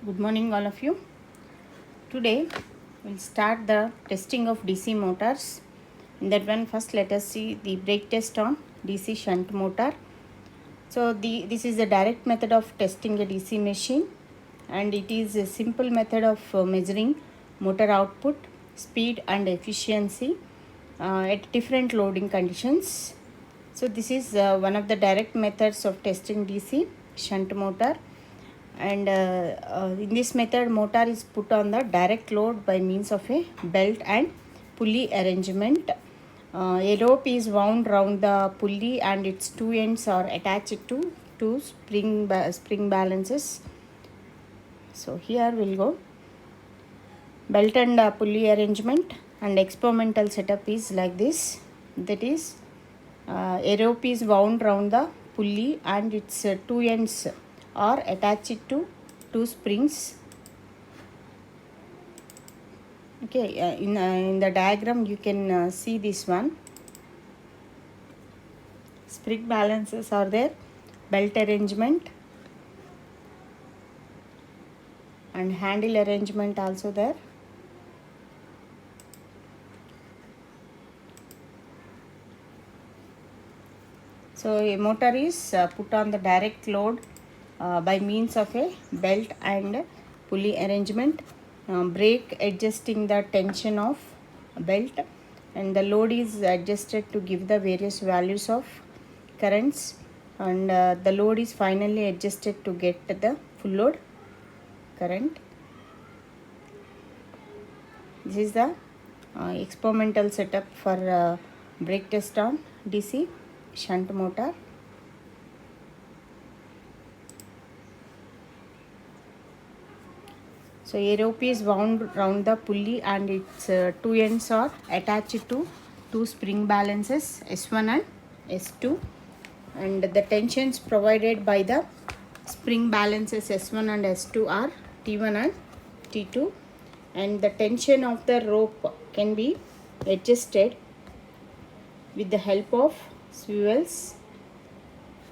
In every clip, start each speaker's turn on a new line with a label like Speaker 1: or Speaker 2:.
Speaker 1: Good morning, all of you. Today we'll start the testing of DC motors. In that one, first let us see the brake test on DC shunt motor. So this is a direct method of testing a DC machine, and it is a simple method of measuring motor output, speed and efficiency at different loading conditions. So this is one of the direct methods of testing DC shunt motor, and in this method motor is put on the direct load by means of a belt and pulley arrangement. A rope is wound round the pulley and its two ends are attached to two spring balances. So here we'll go belt and pulley arrangement, and experimental setup is like this. That is, a rope is wound round the pulley and its two ends are attached to two springs. Okay, in the diagram you can see this one. Spring balances are there, belt arrangement and handle arrangement also there. So a motor is put on the direct load by means of a belt and pulley arrangement, brake adjusting the tension of belt, and the load is adjusted to give the various values of currents, and the load is finally adjusted to get the full load current. This is the experimental setup for brake test on DC shunt motor. So a rope is wound round the pulley and its two ends are attached to two spring balances S1 and S2, and the tensions provided by the spring balances S1 and S2 are T1 and T2, and the tension of the rope can be adjusted with the help of swivels.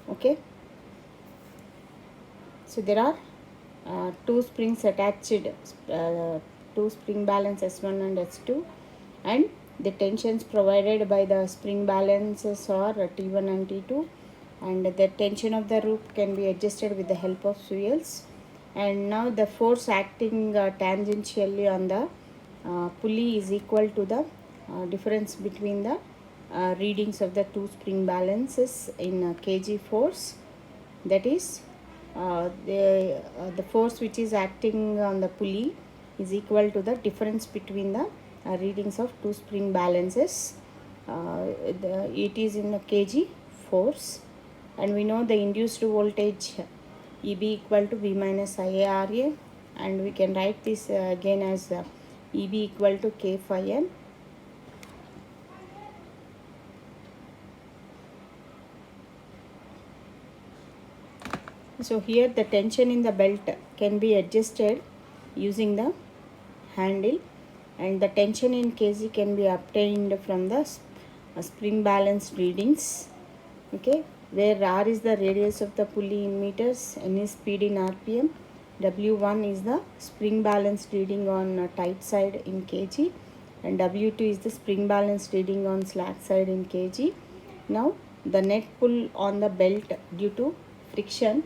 Speaker 1: Okay, so there are two springs attached, two spring balance S1 and S2, and the tensions provided by the spring balances are T1 and T2, and the tension of the rope can be adjusted with the help of swivels. And now the force acting tangentially on the pulley is equal to the difference between the readings of the two spring balances in kg force. That is, the force which is acting on the pulley is equal to the difference between the readings of two spring balances. It is in a kg force, and we know the induced voltage EB equal to V minus IARA, and we can write this again as EB equal to K phi n. So here the tension in the belt can be adjusted using the handle, and the tension in kg can be obtained from the spring balance readings. Okay, where R is the radius of the pulley in meters, N is speed in RPM, W1 is the spring balance reading on tight side in kg, and W2 is the spring balance reading on slack side in kg. Now the net pull on the belt due to friction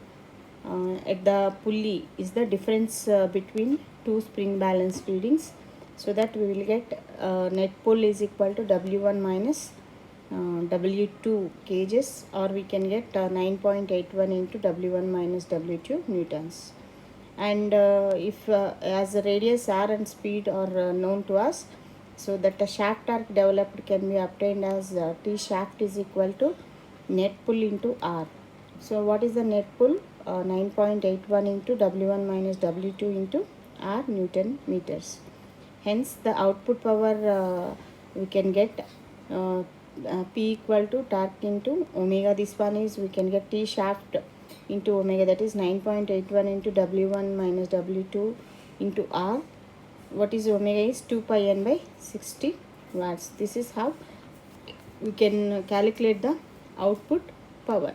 Speaker 1: at the pulley is the difference between two spring balance readings, so that we will get net pull is equal to W1 minus W2 kgs, or we can get 9.81 into W1 minus W2 newtons. And if as the radius R and speed are known to us, so that the shaft torque developed can be obtained as T shaft is equal to net pull into R. So what is the net pull? 9.81 into W1 minus W2 into R Newton meters. Hence the output power we can get P equal to torque into omega. This one is we can get T shaft into omega, that is 9.81 into W1 minus W2 into R. What is omega is 2 pi n by 60 watts. This is how we can calculate the output power.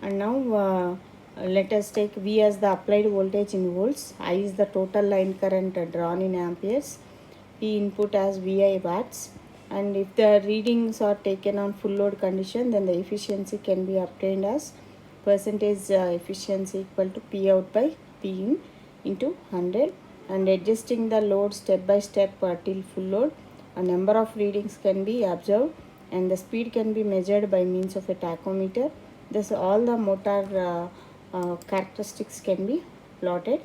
Speaker 1: And now Let us take V as the applied voltage in volts, I is the total line current drawn in amperes, P input as VI watts, and if the readings are taken on full load condition, then the efficiency can be obtained as percentage efficiency equal to P out by P in into 100, and adjusting the load step by step till full load, a number of readings can be observed and the speed can be measured by means of a tachometer. Thus all the motor characteristics can be plotted.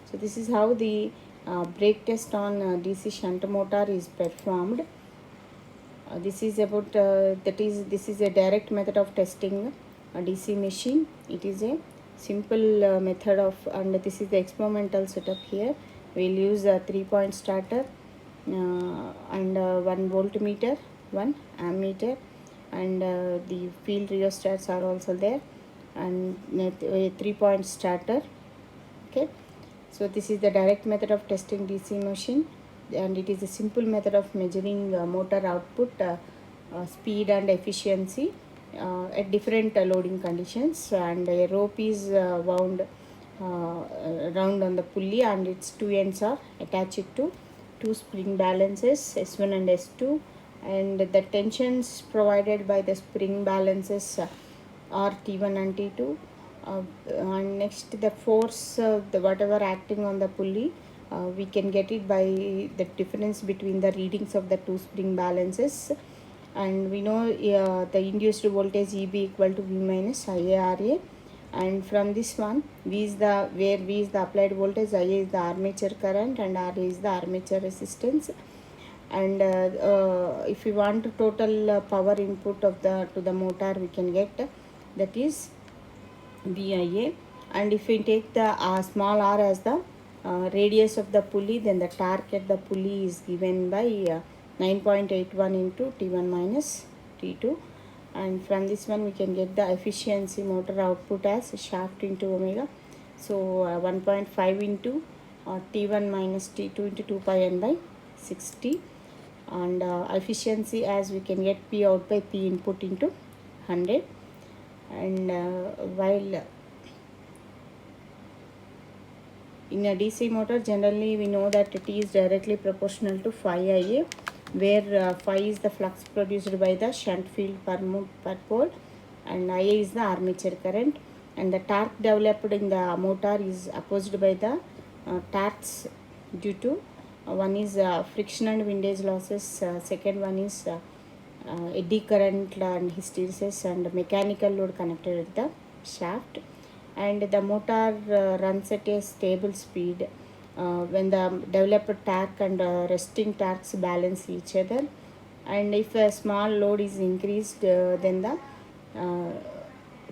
Speaker 1: So this is how the brake test on DC shunt motor is performed. This is about this is a direct method of testing a DC machine. It is a simple method of, and this is the experimental setup here. We'll use a 3-point starter and 1 voltmeter, 1 ammeter, and the field rheostats are also there, and a 3-point starter. Okay, so this is the direct method of testing DC machine, and it is a simple method of measuring motor output, speed and efficiency at different loading conditions. And a rope is wound round on the pulley, and its two ends are attached to two spring balances S1 and S2, and the tensions provided by the spring balances are T1 and T2. And next the force, the whatever acting on the pulley, we can get it by the difference between the readings of the two spring balances. And we know the induced voltage EB equal to V minus IARA, and from this one V is the, where V is the applied voltage, IA is the armature current, and RA is the armature resistance. And if we want total power input of the to the motor, we can get that is VIA. And if we take the small r as the radius of the pulley, then the torque at the pulley is given by 9.81 into T1 minus T2. And from this one we can get the efficiency motor output as shaft into omega. So 1.5 into T1 minus T2 into 2 pi n by 60. And efficiency as we can get P out by P input into 100. And while in a DC motor, generally we know that T is directly proportional to phi Ia, where phi is the flux produced by the shunt field per pole, and Ia is the armature current, and the torque developed in the motor is opposed by the torques due to one is friction and windage losses, second one is eddy current and hysteresis and mechanical load connected at the shaft. And the motor runs at a stable speed when the developed torque and resting torques balance each other. And if a small load is increased, then the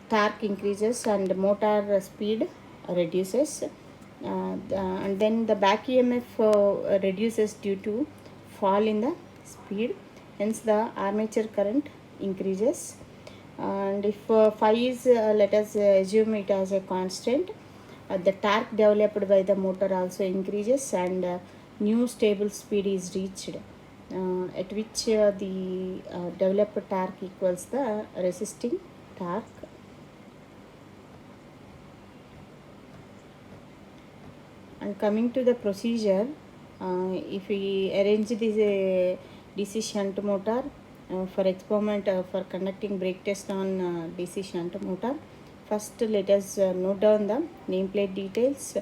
Speaker 1: torque increases and motor speed reduces, and then the back EMF reduces due to fall in the speed, hence the armature current increases. And if phi is let us assume it as a constant, the torque developed by the motor also increases, and new stable speed is reached at which the developed torque equals the resisting torque. And coming to the procedure, if we arrange this DC shunt motor for experiment for conducting brake test on DC shunt motor, first let us note down the nameplate details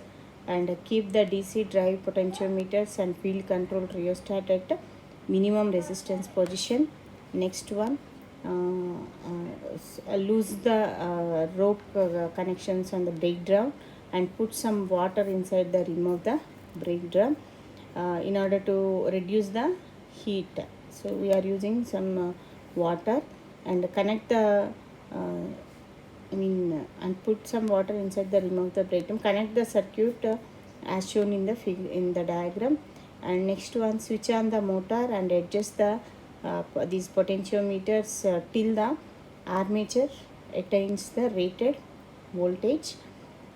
Speaker 1: and keep the DC drive potentiometers and field control rheostat at minimum resistance position. Next one, loose the rope connections on the brake drum and put some water inside the rim of the brake drum in order to reduce the heat. So we are using some water and connect the and put some water inside the rim of the brake drum. Connect the circuit as shown in the diagram. And next one, switch on the motor and adjust the these potentiometers till the armature attains the rated voltage,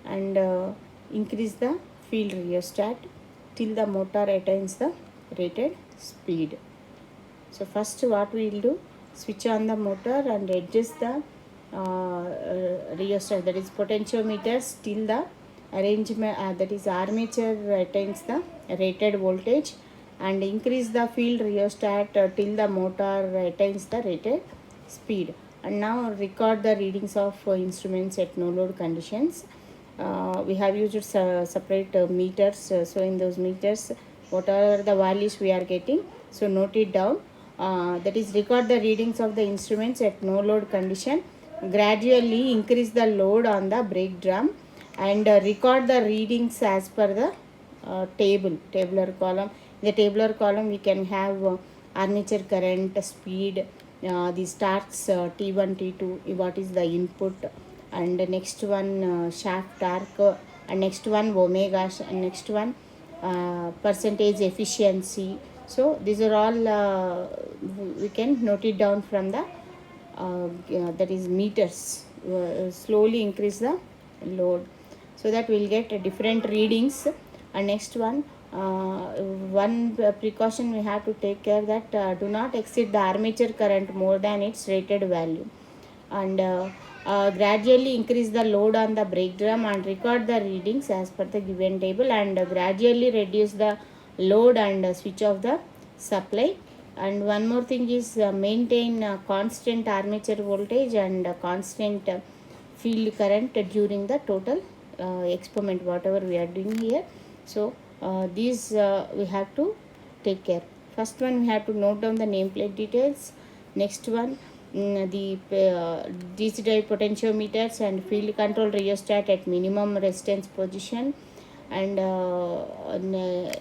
Speaker 1: and increase the field rheostat till the motor attains the rated speed. So first what we will do, switch on the motor and adjust the rheostat, that is potentiometers, till the arrangement, that is armature attains the rated voltage, and increase the field rheostat till the motor attains the rated speed. And now record the readings of instruments at no load conditions. We have used separate meters, so in those meters what are the values we are getting, so note it down. That is, record the readings of the instruments at no load condition, gradually increase the load on the brake drum, and record the readings as per the tabular column. In the tabular column we can have armature current, speed, the starts, T1, T2, what is the input, and the next one shaft torque, and next one omega, and next one percentage efficiency. So these are all we can note it down from the that is meters. Slowly increase the load, so that we'll get different readings. And next one, one precaution we have to take care, that do not exceed the armature current more than its rated value, and gradually increase the load on the brake drum and record the readings as per the given table, and gradually reduce the load and switch off the supply. And one more thing is, maintain constant armature voltage and constant field current during the total experiment whatever we are doing here. So these we have to take care. First one, we have to note down the nameplate details. Next one, the DC drive potentiometers and field control rheostat at minimum resistance position, and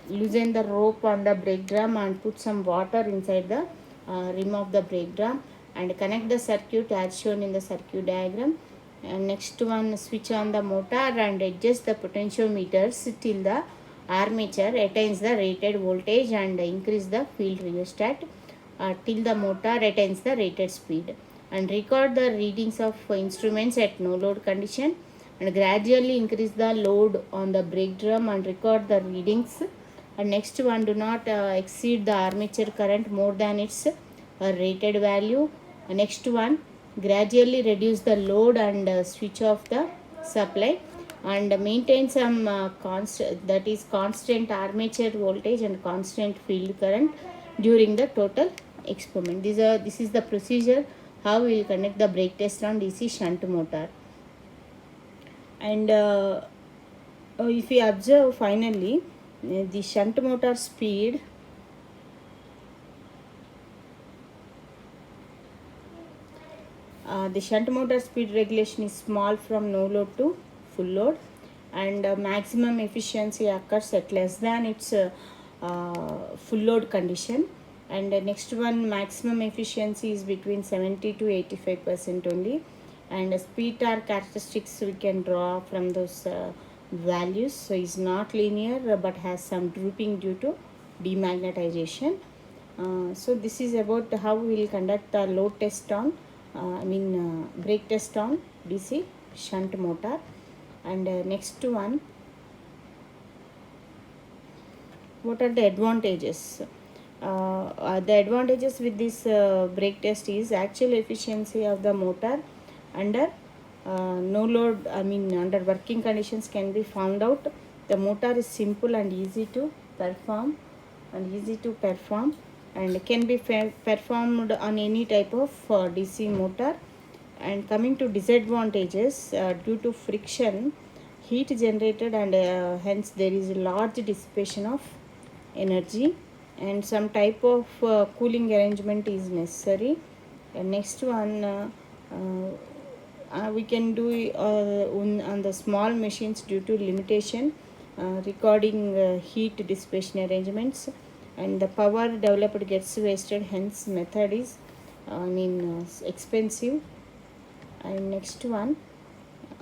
Speaker 1: loosen the rope on the brake drum and put some water inside the rim of the brake drum, and connect the circuit as shown in the circuit diagram. And next one, switch on the motor and adjust the potentiometers till the armature attains the rated voltage, and increase the field rheostat till the motor attains the rated speed, and record the readings of instruments at no load condition, and gradually increase the load on the brake drum and record the readings. And next one, do not exceed the armature current more than its rated value. Next one, gradually reduce the load and switch off the supply, and maintain some constant, that is constant armature voltage and constant field current during the total experiment. This is the procedure how we will connect the brake test on DC shunt motor. And if we observe finally, the shunt motor speed, the shunt motor speed regulation is small from no load to full load, and maximum efficiency occurs at less than its full load condition. And next one, maximum efficiency is between 70 to 85% only, and speed torque characteristics we can draw from those values. So it's not linear but has some drooping due to demagnetization. So this is about how we will conduct the load test on brake test on DC shunt motor. And next one, what are the advantages? The advantages with this brake test is actual efficiency of the motor under no load, under working conditions can be found out. The motor is simple and easy to perform, and can be performed on any type of DC motor. And coming to disadvantages, due to friction, heat generated, and hence there is a large dissipation of energy, and some type of cooling arrangement is necessary. And next one, we can do on the small machines due to limitation recording heat dissipation arrangements, and the power developed gets wasted, hence method is expensive. And next one,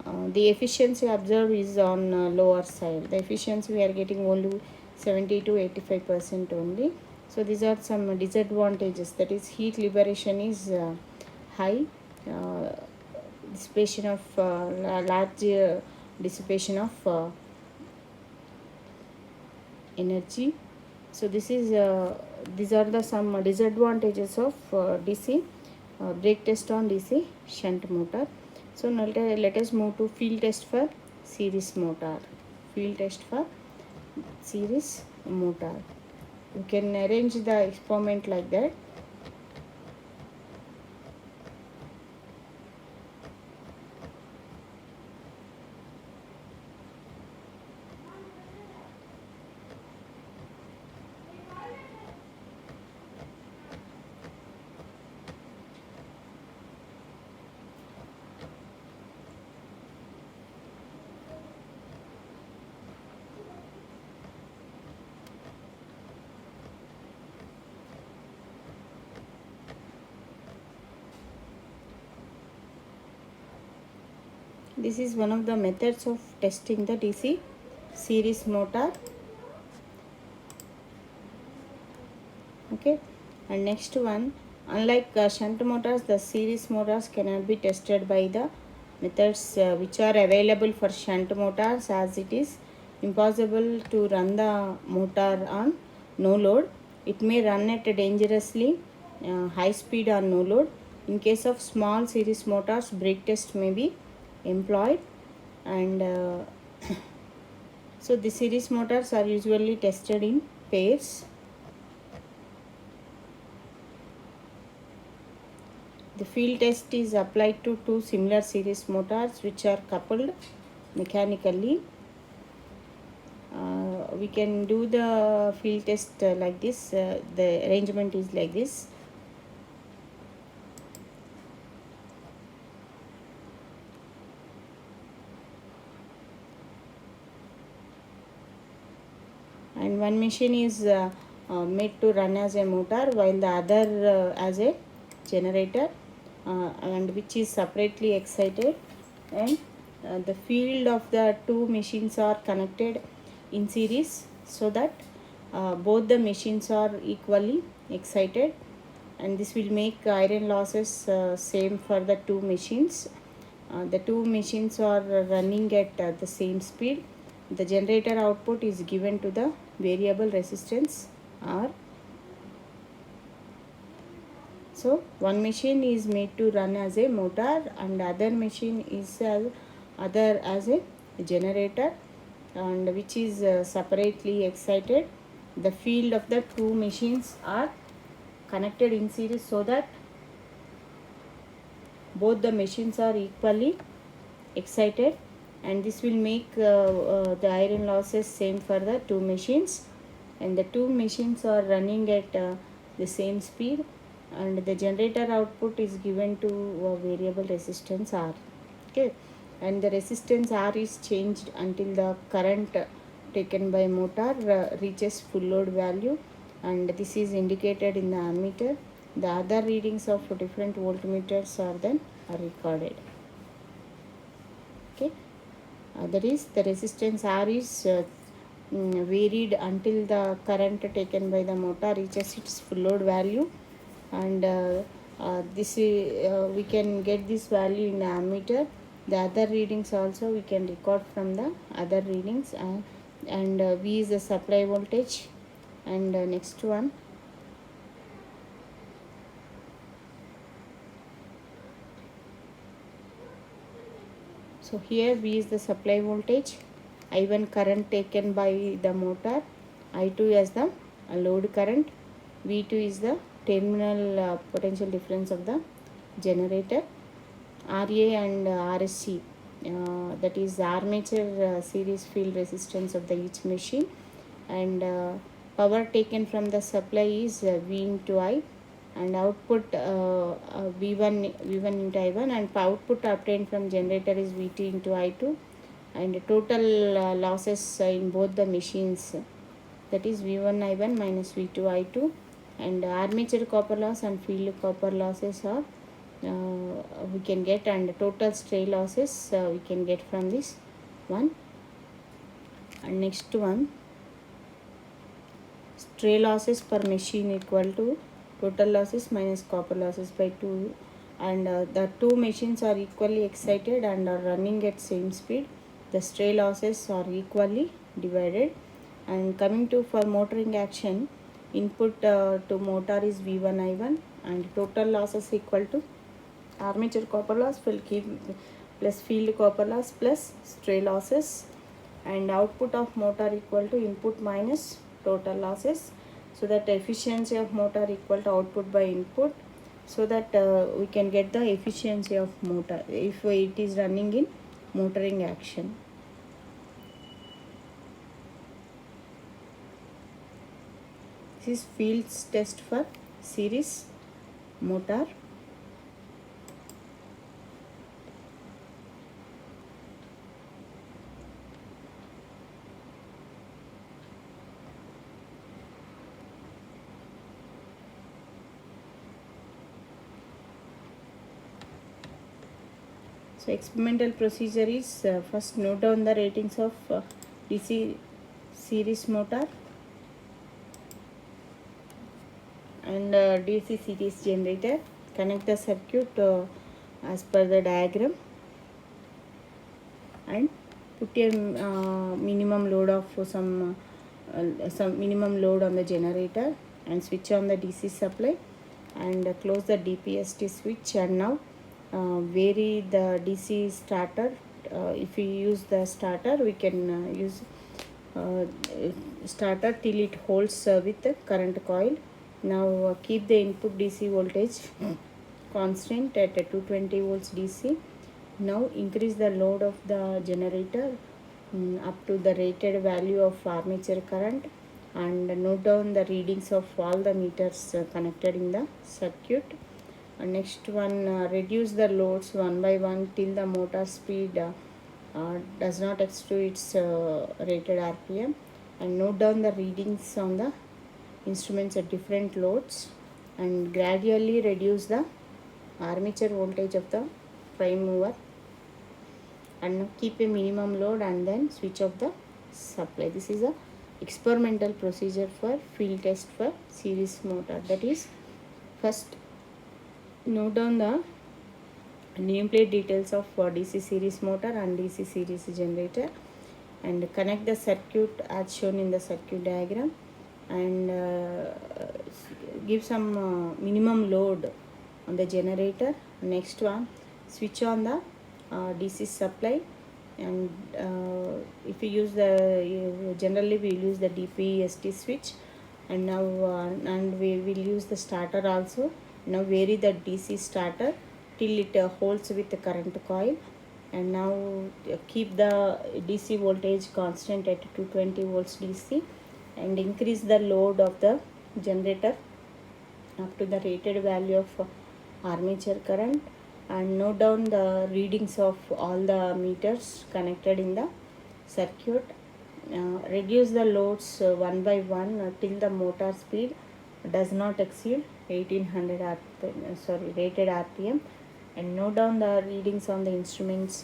Speaker 1: the efficiency observed is on lower side. The efficiency we are getting only 70 to 85% only. So these are some disadvantages, that is heat liberation is high, dissipation of large dissipation of energy. So this is these are the some disadvantages of DC brake test on DC shunt motor. So now let us move to field test for series motor. Field test for series motor. You can arrange the experiment like that. This is one of the methods of testing the DC series motor. Okay, and next one, unlike shunt motors, the series motors cannot be tested by the methods which are available for shunt motors, as it is impossible to run the motor on no load. It may run at a dangerously high speed on no load. In case of small series motors, brake test may be employed, and so the series motors are usually tested in pairs. The field test is applied to two similar series motors which are coupled mechanically. We can do the field test like this. The arrangement is like this. And one machine is made to run as a motor while the other as a generator, and which is separately excited, and the field of the two machines are connected in series so that both the machines are equally excited, and this will make iron losses same for the two machines. The two machines are running at the same speed. The generator output is given to the variable resistance R. So one machine is made to run as a motor and other machine is other as a generator, and which is separately excited. The field of the two machines are connected in series so that both the machines are equally excited, and this will make the iron losses same for the two machines, and the two machines are running at the same speed, and the generator output is given to variable resistance R. Okay, and the resistance R is changed until the current taken by motor reaches full load value, and this is indicated in the ammeter. The other readings of different voltmeters are then recorded. Okay, that is the resistance R is varied until the current taken by the motor reaches its full load value, and this is, we can get this value in the ammeter. The other readings also we can record from the other readings, and V is the supply voltage, and next one. So here V is the supply voltage, I1 current taken by the motor, I2 as the load current, V2 is the terminal potential difference of the generator, RA and RSC, that is armature series field resistance of the each machine, and power taken from the supply is V into I, and output V1 into I1, and output obtained from generator is VT into I2, and total losses in both the machines, that is V1 I1 minus V2 I2, and armature copper loss and field copper losses are we can get, and total stray losses we can get from this one. And next one, stray losses per machine equal to total losses minus copper losses by 2, and the two machines are equally excited and are running at same speed. The stray losses are equally divided. And coming to for motoring action, input to motor is V1 I1, and total losses equal to armature copper loss will keep plus field copper loss plus stray losses, and output of motor equal to input minus total losses, so that efficiency of motor equal to output by input, so that we can get the efficiency of motor if it is running in motoring action. This is fields test for series motor. So experimental procedure is first note down the ratings of DC series motor and DC series generator. Connect the circuit as per the diagram and put a minimum load of some minimum load on the generator and switch on the DC supply and close the DPST switch, and now vary the DC starter. If we use the starter, we can use starter till it holds with the current coil. Now keep the input DC voltage constant at 220 volts DC. Now increase the load of the generator up to the rated value of armature current, and note down the readings of all the meters connected in the circuit. Next one, reduce the loads one by one till the motor speed does not exceed its rated RPM, and note down the readings on the instruments at different loads, and gradually reduce the armature voltage of the prime mover, and keep a minimum load and then switch off the supply. This is a experimental procedure for field test for series motor. That is, first note down the nameplate details of DC series motor and DC series generator, and connect the circuit as shown in the circuit diagram, and give some minimum load on the generator. Next one, switch on the DC supply, and if we use the generally we use the DPST switch, and now and we will use the starter also. Now vary the DC starter till it holds with the current coil, and now keep the DC voltage constant at 220 volts DC, and increase the load of the generator up to the rated value of armature current, and note down the readings of all the meters connected in the circuit. Reduce the loads one by one till the motor speed does not exceed 1800 rated RPM, and note down the readings on the instruments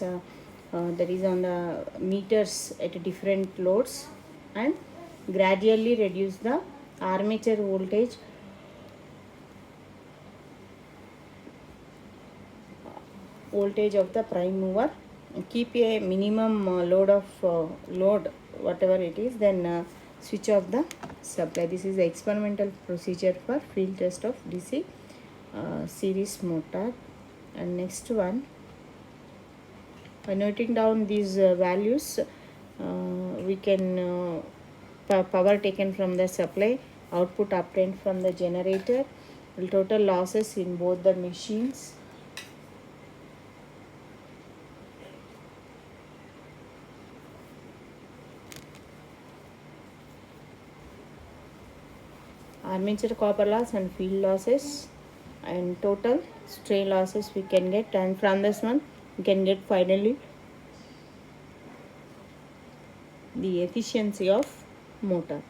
Speaker 1: that is on the meters at different loads, and gradually reduce the armature voltage of the prime mover. Keep a minimum load of load whatever it is, then switch off the supply. This is the experimental procedure for field test of DC series motor. And next one, by noting down these values, we can power taken from the supply, output obtained from the generator, total losses in both the machines, armature copper loss and field losses, and total stray losses we can get, and from this one we can get finally the efficiency of motor.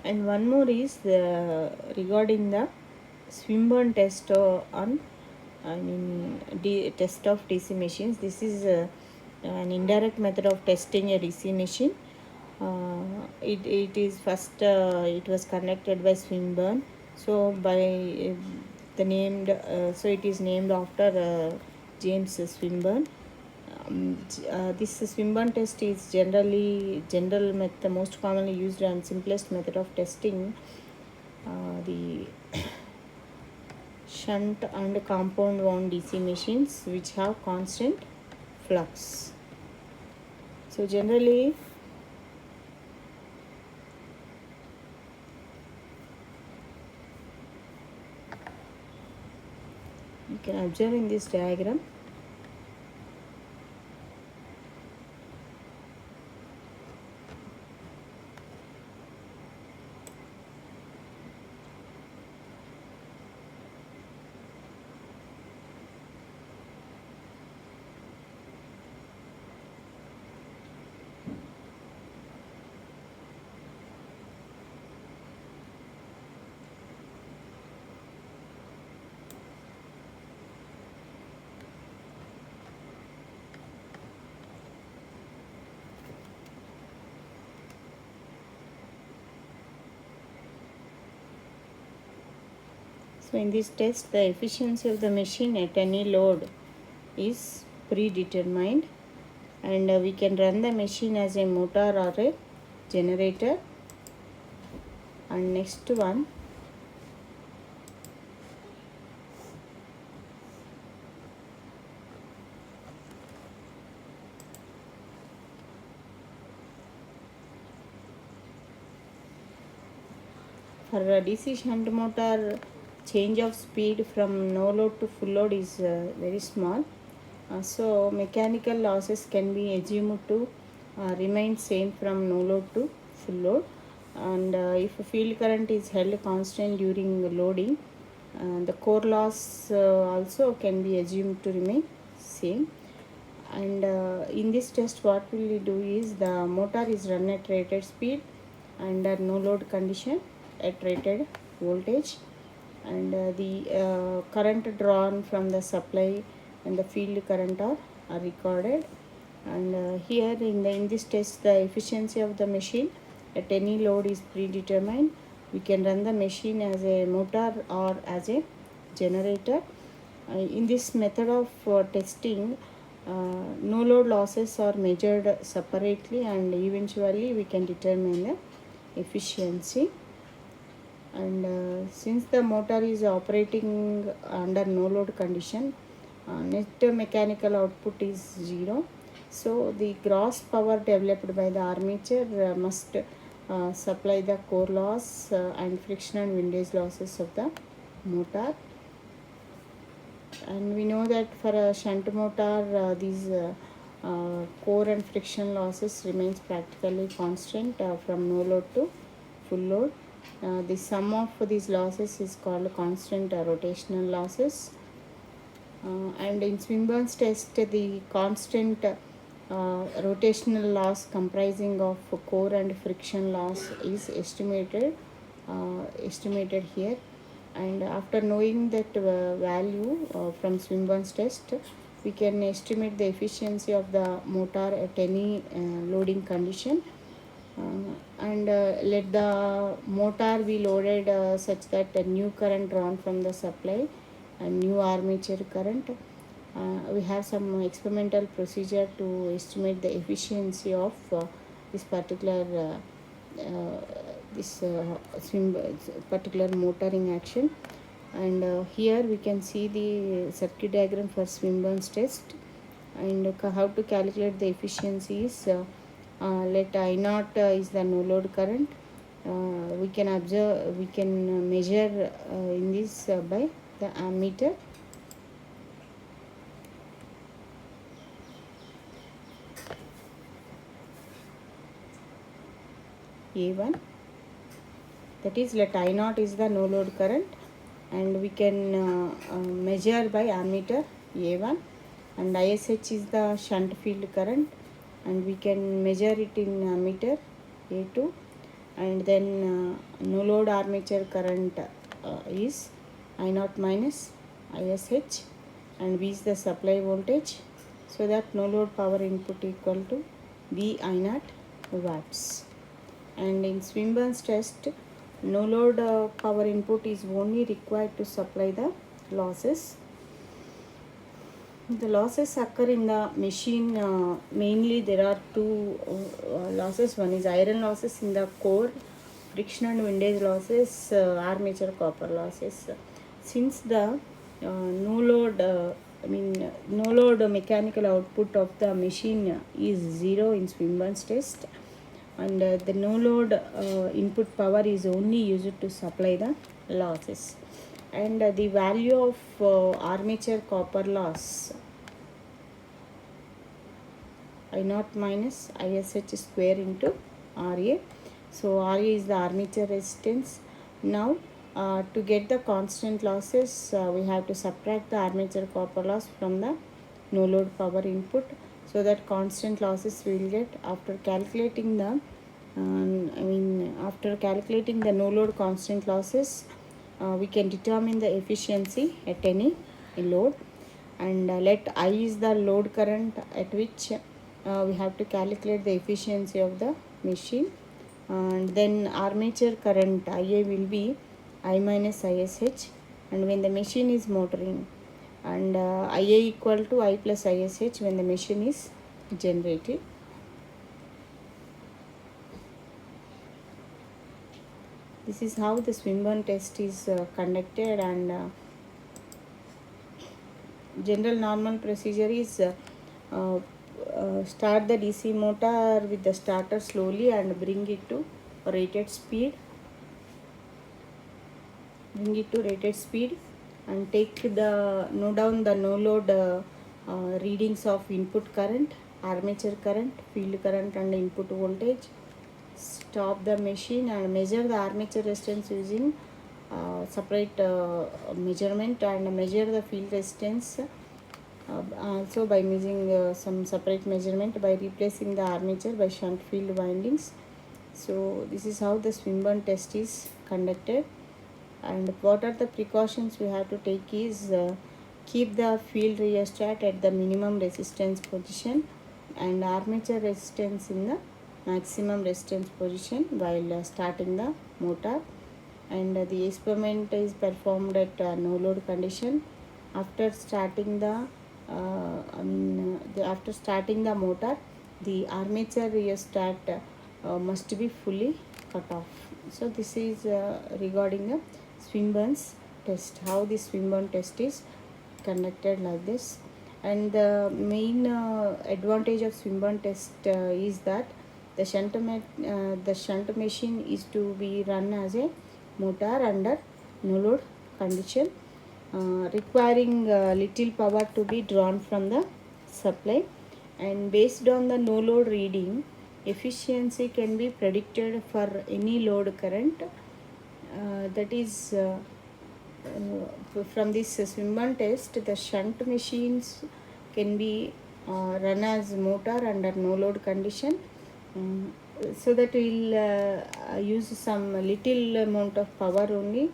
Speaker 1: And one more is regarding the Swinburne test on test of DC machines. This is an indirect method of testing a DC machine. It is first it was conducted by Swinburne. So by the named so it is named after James Swinburne. This Swinburne test is the most commonly used and simplest method of testing the shunt and compound wound DC machines which have constant flux. So generally you can observe in this diagram So in this test, the efficiency of the machine at any load is predetermined, and we can run the machine as a motor or a generator. And next one, for a DC shunt motor, change of speed from no load to full load is very small. So mechanical losses can be assumed to remain same from no load to full load. And if field current is held constant during loading, the core loss also can be assumed to remain same. And in this test, what will we do is the motor is run at rated speed under no load condition at rated voltage, and the current drawn from the supply and the field current are recorded. And here in this test, the efficiency of the machine at any load is predetermined. We can run the machine as a motor or as a generator. In this method of testing, no load losses are measured separately, and eventually we can determine the efficiency. And since the motor is operating under no load condition, net mechanical output is 0. So the gross power developed by the armature must supply the core loss and friction and windage losses of the motor. And we know that for a shunt motor, these core and friction losses remains practically constant from no load to full load. The sum of these losses is called constant rotational losses. And in Swinburne's test, the constant rotational loss comprising of core and friction loss is estimated here. And after knowing that value from Swinburne's test, we can estimate the efficiency of the motor at any loading condition. And let the motor be loaded such that a new current drawn from the supply and new armature current. We have some experimental procedure to estimate the efficiency of this particular particular motoring action. And here we can see the circuit diagram for Swinburne's test, and how to calculate the efficiencies. Let I naught is the no load current. We can measure in this by the ammeter. A1, that is, let I naught is the no load current, and we can measure by ammeter A1, and ISH is the shunt field current, and we can measure it in ammeter A2. And then no load armature current is I naught minus ISH, and V is the supply voltage, so that no load power input equal to V I naught watts. And in Swinburne's test, no load power input is only required to supply the losses. The losses occur in the machine. Mainly there are two losses. One is iron losses in the core, friction and windage losses, armature copper losses. Since the no load mechanical output of the machine is 0 in Swinburne's test, and the no load input power is only used to supply the losses. And the value of armature copper loss I naught minus ISH square into RA. So RA is the armature resistance. Now to get the constant losses, we have to subtract the armature copper loss from the no load power input, so that constant losses we will get after calculating the after calculating the no load constant losses. We can determine the efficiency at any load, and let I is the load current at which we have to calculate the efficiency of the machine, and then armature current IA will be I minus ISH, and when the machine is motoring, and IA equal to I plus ISH when the machine is generated. This is how the Swinburne test is conducted, and general normal procedure is start the DC motor with the starter slowly and bring it to rated speed. And take the note down the no load readings of input current, armature current, field current, and input voltage. Stop the machine and measure the armature resistance using separate measurement, and measure the field resistance also by using some separate measurement by replacing the armature by shunt field windings. So this is how the Swinburne test is conducted. And what are the precautions we have to take is keep the field rheostat at the minimum resistance position and armature resistance in the maximum resistance position while starting the motor, and the experiment is performed at no load condition. After starting the after starting the motor, the armature rheostat must be fully cut off. So this is regarding the Swinburne's test, how the Swinburne test is conducted like this. And the main advantage of Swinburne test is that the shunt machine is to be run as a motor under no load condition, requiring little power to be drawn from the supply, and based on the no load reading, efficiency can be predicted for any load current. That is from this Swinburne test, the shunt machines can be run as motor under no load condition, so that we'll use some little amount of power only,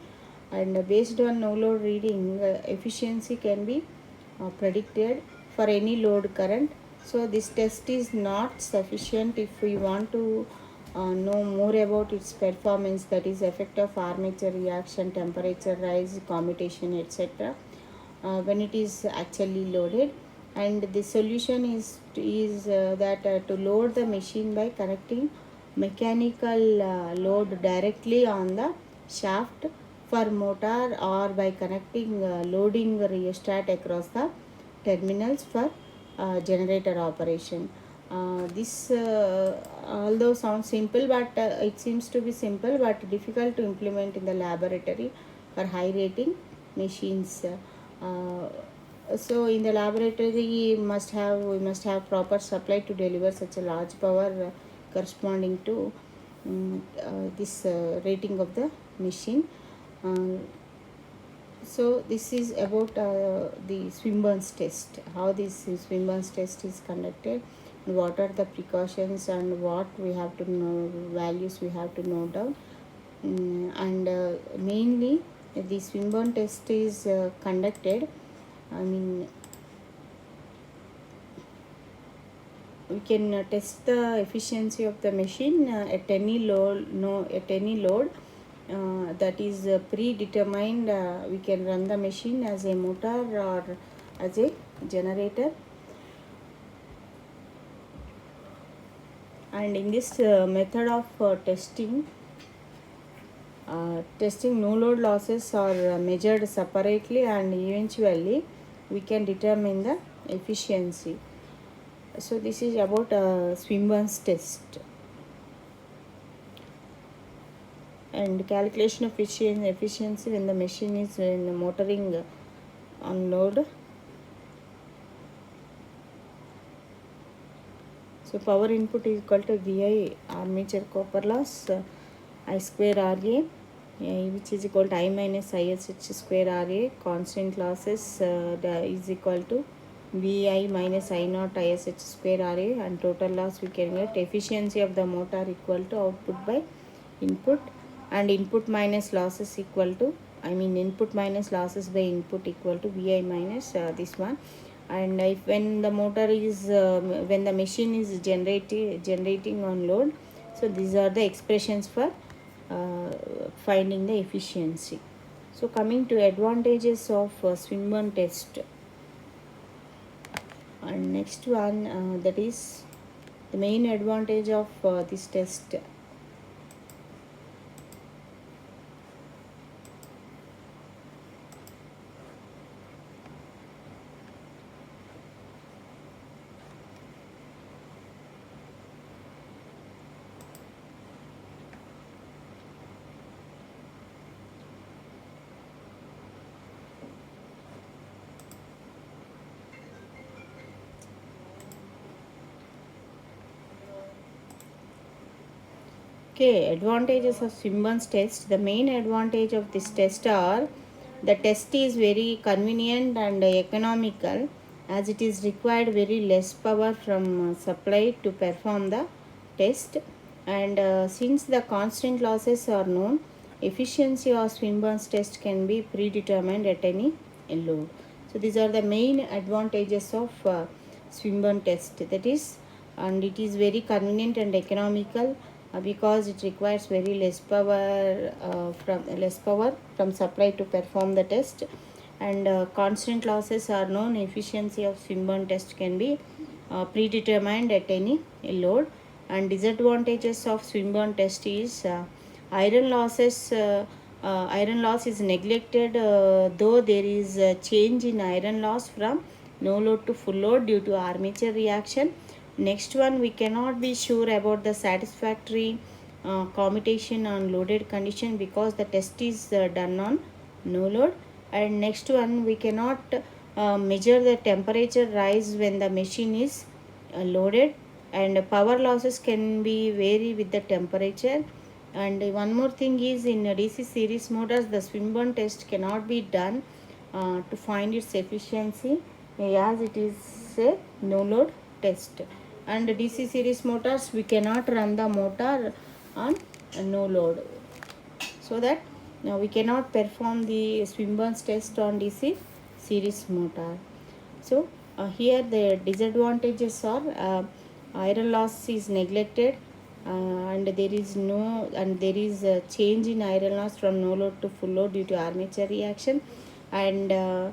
Speaker 1: and based on no load reading, efficiency can be predicted for any load current. So this test is not sufficient if we want to know more about its performance, that is effect of armature reaction, temperature rise, commutation, etc. When it is actually loaded. And the solution is that to load the machine by connecting mechanical load directly on the shaft for motor, or by connecting loading rheostat across the terminals for generator operation. This although sounds simple, but it seems to be simple but difficult to implement in the laboratory for high rating machines. So in the laboratory we must have proper supply to deliver such a large power corresponding to this rating of the machine. So this is about the Swinburne's test, how this Swinburne's test is conducted, what are the precautions, and what we have to know, values we have to note down. And mainly the Swinburne test is conducted, we can test the efficiency of the machine at any load that is predetermined. We can run the machine as a motor or as a generator. And in this method of testing, Testing no load losses are measured separately, and eventually we can determine the efficiency. So this is about Swinburne's test. And calculation of efficiency when the machine is in motoring on load. So power input is equal to VI armature copper loss I square RA, which is equal to I minus ISH square RA. Constant losses is equal to VI minus I naught ISH square RA, and total loss we can get efficiency of the motor equal to output by input, and input minus losses equal to, input minus losses by input equal to VI minus this one. And if when the motor is when the machine is generating on load, so these are the expressions for finding the efficiency. So coming to advantages of Swinburne test, and next one, that is the main advantage of this test. Okay, advantages of Swinburne's test. The main advantage of this test are the test is very convenient and economical, as it is required very less power from supply to perform the test, and since the constant losses are known, efficiency of Swinburne's test can be predetermined at any load. So these are the main advantages of Swinburne test, that is, and it is very convenient and economical because it requires very less power from supply to perform the test, and constant losses are known. Efficiency of Swinburne test can be predetermined at any load. And disadvantages of Swinburne test is iron losses. Iron loss is neglected, though there is a change in iron loss from no load to full load due to armature reaction. Next one, we cannot be sure about the satisfactory commutation on loaded condition because the test is done on no load. And next one, we cannot measure the temperature rise when the machine is loaded, and power losses can be vary with the temperature. And one more thing is, in DC series motors, the Swinburne test cannot be done to find its efficiency, as it is a no load test. And DC series motors, we cannot run the motor on no load, so that now we cannot perform the Swinburne's test on DC series motor. So here the disadvantages are iron loss is neglected, and there is a change in iron loss from no load to full load due to armature reaction, and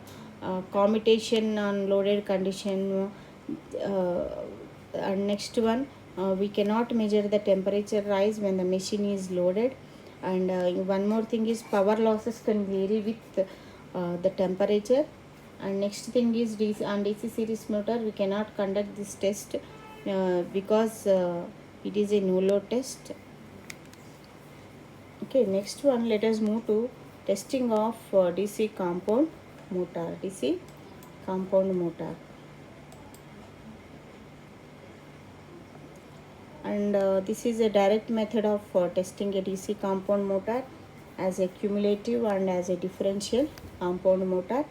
Speaker 1: commutation on loaded condition. And next one, we cannot measure the temperature rise when the machine is loaded. And one more thing is, power losses can vary with the temperature. And next thing is, on DC series motor we cannot conduct this test because it is a no load test. Okay, next one, let us move to testing of DC compound motor. DC compound motor. And this is a direct method of testing a DC compound motor as a cumulative and as a differential compound motor.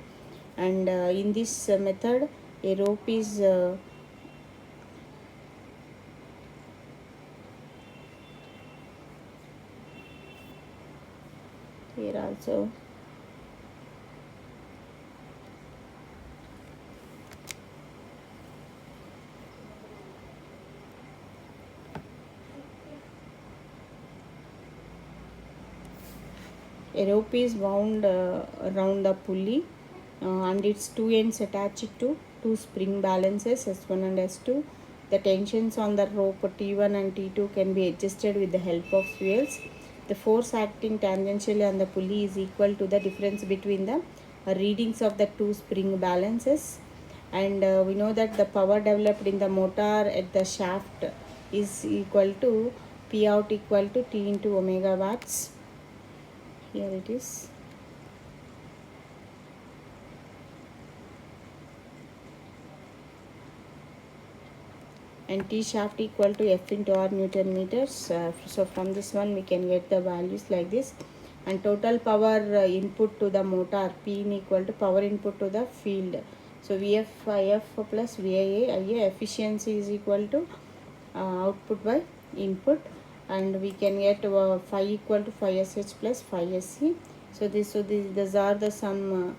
Speaker 1: And in this method, a rope is here also. A rope is wound around the pulley, and its two ends attached to two spring balances S1 and S2. The tensions on the rope T1 and T2 can be adjusted with the help of wheels. the force acting tangentially on the pulley is equal to the difference between the readings of the two spring balances. And we know that the power developed in the motor at the shaft is equal to P out equal to T into omega watts. Here it is. And T shaft equal to F into R Newton meters. So from this one we can get the values like this. And total power input to the motor P in equal to power input to the field. So VF IF plus VIA IA efficiency is equal to output by input, and we can get phi equal to phi SH plus phi SC. So these are the some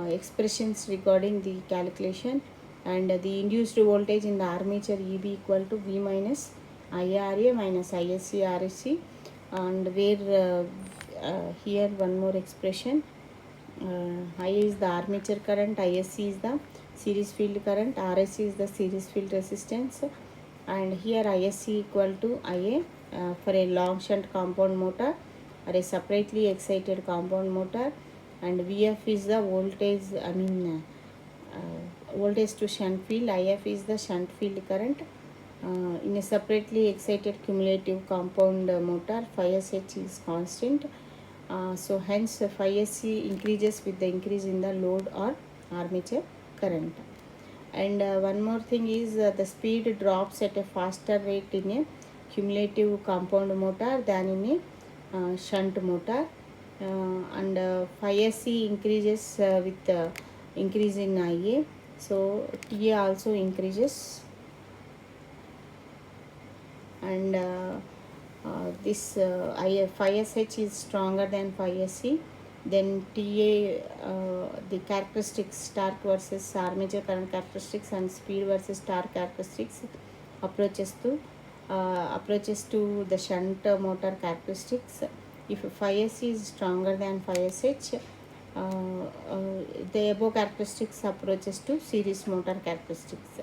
Speaker 1: expressions regarding the calculation. And the induced voltage in the armature EB equal to V minus IRA minus ISC RSC. And where here one more expression, IA is the armature current, ISC is the series field current, RSC is the series field resistance. And here ISC equal to IA for a long shunt compound motor or a separately excited compound motor. And VF is the voltage, voltage to shunt field. IF is the shunt field current in a separately excited cumulative compound motor. Phi SH is constant. So hence phi SC increases with the increase in the load or armature current. And one more thing is the speed drops at a faster rate in a cumulative compound motor than in a shunt motor. And phi SC increases with increase in IA. So TA also increases. And this phi SH is stronger than phi SC. Then TA, the characteristics, torque versus armature current characteristics, and speed versus torque characteristics approaches to the shunt motor characteristics. If phi SC is stronger than phi SH, the above characteristics approaches to series motor characteristics.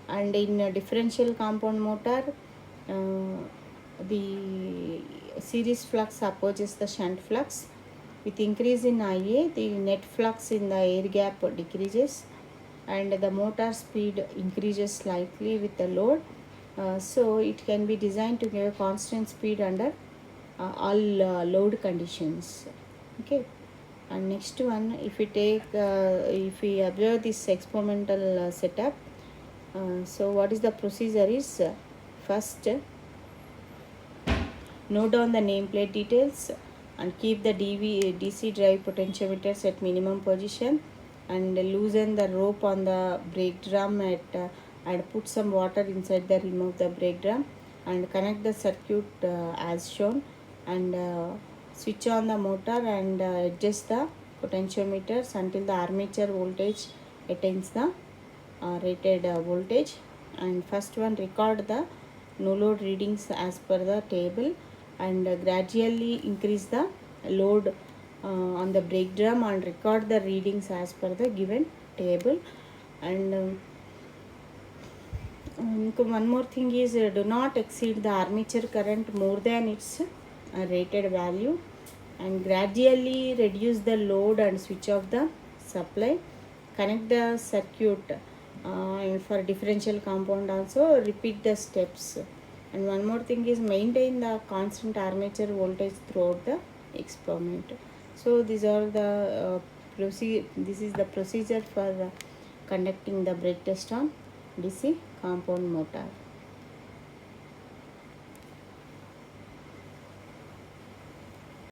Speaker 1: And in a differential compound motor, the series flux approaches the shunt flux. With increase in IA, the net flux in the air gap decreases, and the motor speed increases slightly with the load. So it can be designed to give a constant speed under all load conditions. Okay. And next one, if we observe this experimental setup, so what is the procedure is, first note down the nameplate details and keep the DC drive potentiometers at minimum position, and loosen the rope on the brake drum and put some water inside the rim of the brake drum, and connect the circuit as shown, and switch on the motor and adjust the potentiometers until the armature voltage attains the rated voltage. And first one, record the no load readings as per the table, and gradually increase the load on the brake drum and record the readings as per the given table. And one more thing is, do not exceed the armature current more than its rated value, and gradually reduce the load and switch off the supply. Connect the circuit and for differential compound also repeat the steps. And one more thing is, maintain the constant armature voltage throughout the experiment. So these are the this is the procedure for conducting the brake test on DC compound motor.